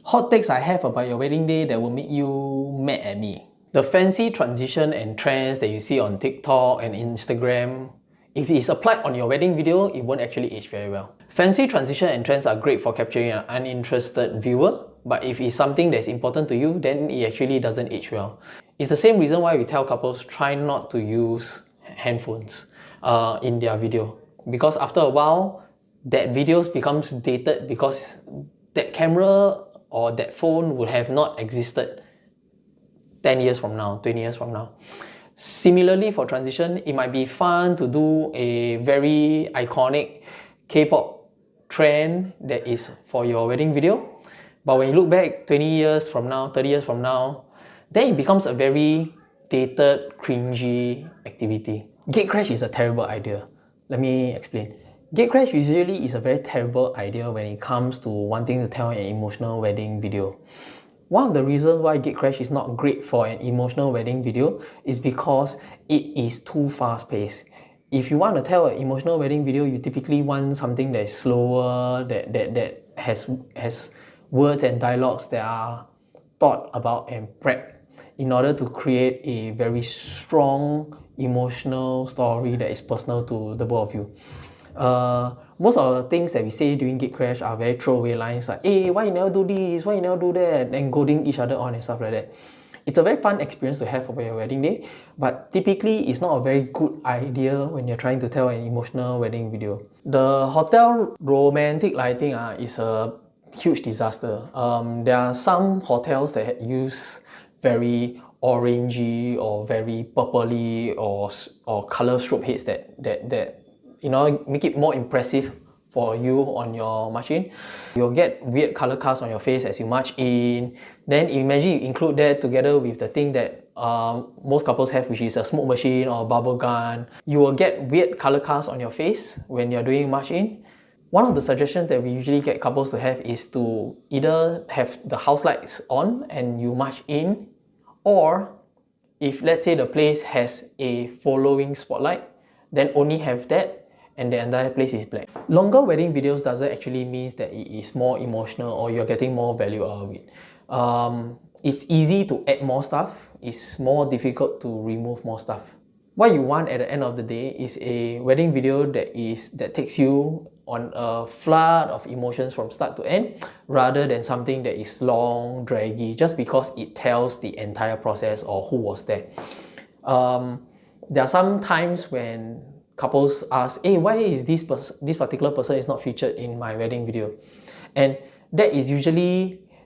Hot takes I have about your wedding day that will make you mad at me. The fancy transition and trends that you see on TikTok and Instagram, if it's applied on your wedding video, it won't actually age very well. Fancy transition and trends are great for capturing an uninterested viewer, but if it's something that's important to you, then it actually doesn't age well. It's the same reason why we tell couples try not to use handphones in their video, because after a while, that videos becomes dated because that camera or that phone would have not existed 10 years from now, 20 years from now. Similarly, for transition, it might be fun to do a very iconic K-pop trend that is for your wedding video. But when you look back 20 years from now, 30 years from now, then it becomes a very dated, cringy activity. Gate crash is a terrible idea. Let me explain. Gate crash usually is a very terrible idea when it comes to wanting to tell an emotional wedding video. One of the reasons why gate crash is not great for an emotional wedding video is because it is too fast-paced. If you want to tell an emotional wedding video, you typically want something that is slower, that has words and dialogues that are thought about and prepped in order to create a very strong emotional story that is personal to the both of you. Most of the things that we say during gate crash are very throwaway lines like, hey, why you never do this, why you never do that, and goading each other on and stuff like that. It's a very fun experience to have for your wedding day, but typically it's not a very good idea when you're trying to tell an emotional wedding video. The hotel romantic lighting is a huge disaster. There are some hotels that use very orangey or very purpley or color strobe heads that make it more impressive for you on your march in. You'll get weird color casts on your face as you march in. Then imagine you include that together with the thing that most couples have, which is a smoke machine or a bubble gun. You will get weird color casts on your face when you're doing march in. One of the suggestions that we usually get couples to have is to either have the house lights on and you march in, or if let's say the place has a following spotlight, then only have that and the entire place is black. Longer wedding videos doesn't actually mean that it is more emotional or you're getting more value out of it. It's easy to add more stuff, it's more difficult to remove more stuff. What you want at the end of the day is a wedding video that takes you on a flood of emotions from start to end, rather than something that is long, draggy, just because it tells the entire process or who was there. There are some times when couples ask, hey, why is this particular person is not featured in my wedding video? And that is usually